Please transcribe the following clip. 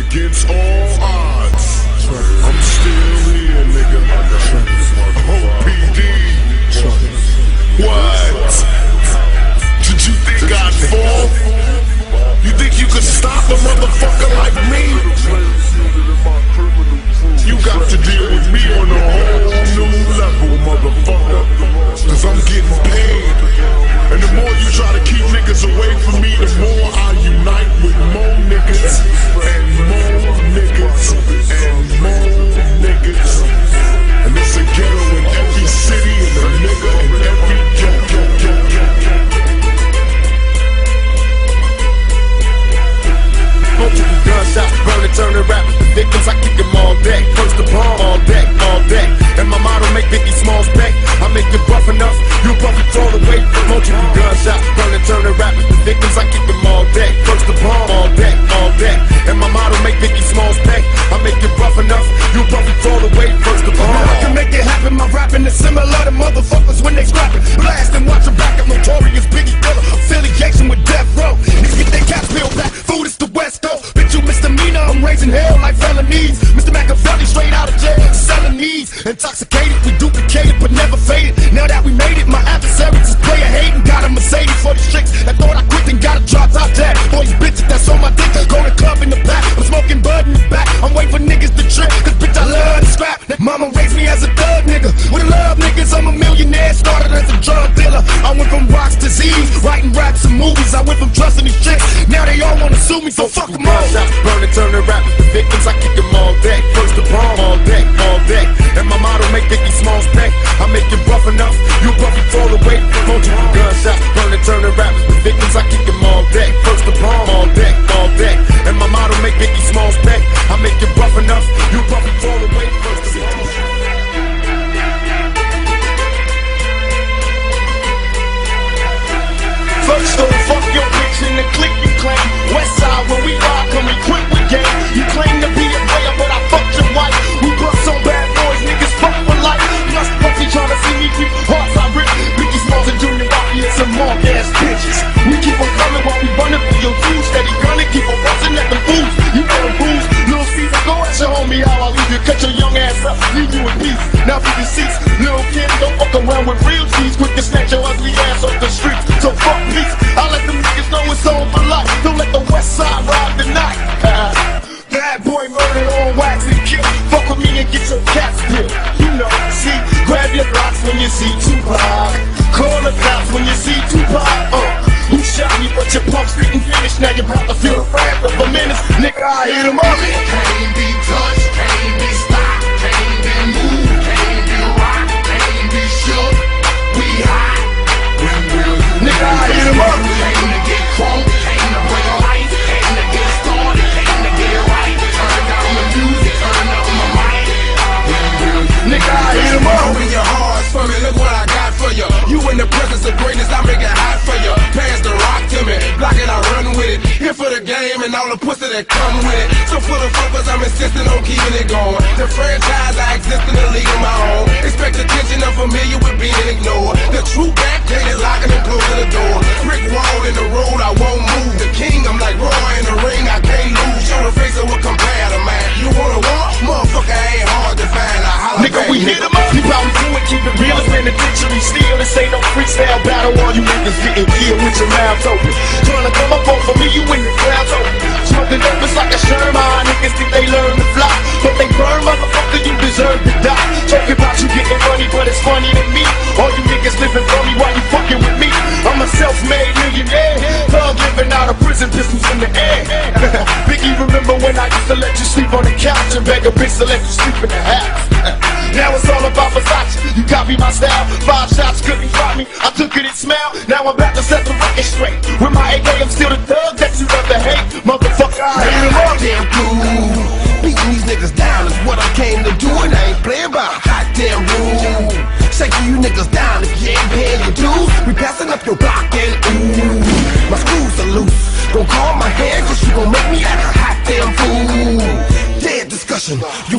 Against all odds, I'm still here, nigga. OPD. What? Did you think I'd fall? You think you could stop a motherfucker like me? You got to deal with me on a whole new level, motherfucker. Cause I'm getting paid. And the more you try to keep niggas away from me, the more I unite with more niggas and more niggas and more niggas. And it's a ghetto in every city and a nigga in every ghetto. Multiple gunshots, burning, turning rappers to victims. I kick them all deck. First the bomb, all deck, all deck. And my motto, make Biggie Smalls back. I make you rough enough, you rough and throw away. Multiple gunshots, burning, turning rappers to victims. I kick them all deck. First the bomb, all deck, all deck. And my motto, make Biggie Smalls back. I make you rough enough, you rough and throw away. First the bomb. I can make it happen. My rapping is similar to motherfuckers when they scrapping. Blast and watch them back. I'm notorious Biggie Killer. Affiliation with Death Row. Niggas get their caps peeled back. Food is the West Coast. Bitch, you misdemeanor. I'm raising hell like felonies. Mr. Machiavelli straight out of jail. Selling these. Intoxicated, we duplicated but never faded. Now that we made it, my adversaries is player hating. Got a Mercedes for these chicks that thought I quit and got a drop top tag. For these bitches that's on my dick. Go to club in the back. I'm smoking bud in the back. I'm waiting for niggas to trip. Cause bitch, I love to scrap. Mama raised me as a thug nigga. With love niggas, I'm a millionaire. Started as a drug dealer. I went from rocks to Z's. Writing raps and movies. I went from trusting these chicks. Now they all wanna sue me, so fuck them all. Burning, turning rappers to victims. I kick them all deck. First the bomb, all deck, all deck. And my motto, make Biggie Smalls back. I make you rough enough, you rough and throw away. Multiple gunshots, burning, turning rappers to victims. I kick them all deck. First the bomb, all deck, all deck. And my motto, make Biggie Smalls back. I make you rough enough, you rough and throw away. First the bomb. First off, fuck your bitch in the clique you claim. Westside, when we ride, come equipped with game. You claim to be a player, but I fucked your wife. We bust on bad boys, niggas fuck for life. Plus, pussy tryna see me keep hearts I rip. Biggie Smalls and Junior Rocky and some mark ass bitches. We keep on coming while we running for your two. Steady gunning, keep on busting at the fools. You know the rules. Little Caesar, go at your homie, how I leave you. Cut your young ass up, leave you in peace. Now for your seats, little kid, don't fuck around with real cheese. Quick to snatch your ugly ass off the streets. So fuck peace. I let them niggas know it's on for life. Don't let the West Side ride the night. Bad boy murdered on wax and kill. Fuck with me and get your cats killed. You know, see, grab your blocks when you see Tupac. Call the cops when you see Tupac. You shot me, but your pumps didn't finish. Now you're about to feel the wrath of a menace. Nigga, I hit him up. Can't be touched, can't be stopped, can't be moved, can't be rocked, can't be shook. We hot. When will you? Nigga, I hit him up. Came to get crunk, came to bring life, came to get started, came to get right. Turn down the music, turn up my mic. When will you? Nigga, I hit him up. Open your hearts for me, look what I got for you. You in the presence of greatness, I make it hot for you. Pass the rock to me, block it, I run with it. Here for the game and all the pussy that come with it. So full of focus, I'm insisting on keeping it going. The franchise, I exist in the league of my own. Expect attention, I'm familiar with being ignored. The true back gate is locking and closing the door. Brick wall in the road, I won't move. The king, I'm like Roy in the ring, I can't lose. Show the face of what compare to man. You wanna walk? Motherfucker ain't hard to find. I holler Nigga, back, we hit him up. You probably do it, keep it real. It's penitentiary steel. This ain't no freestyle battle. All you niggas getting killed with your mouths open. Trying to come up on for me, you in the clouds open. Smoking dope, it's like a Sherman. Niggas think they learn to fly, but they burn, motherfucker, you deserve to die. Talking about you getting money, but it's funny to me. All you niggas living for me while you fucking with me. I'm a self-made millionaire. Thug living out of prison, pistols in the air. Biggie, remember when I used to let you sleep on the couch and beg a bitch to let you sleep in the house? Now it's all about Versace. You copy my style. 5 shots couldn't drop me. I took it and smelled. Now I'm about to set the record straight. With my AK, I'm still the thug that you love to hate. Motherfucker, I hate him up. damn cool. Beating these niggas down is what I came to do, and I ain't playing by a hot damn rule. Shaking you niggas down if you ain't paying your dues. We passing up your block and ooh, my screws are loose. Don't call my hand, cause you gon' make me act a hot damn fool. Dead discussion, you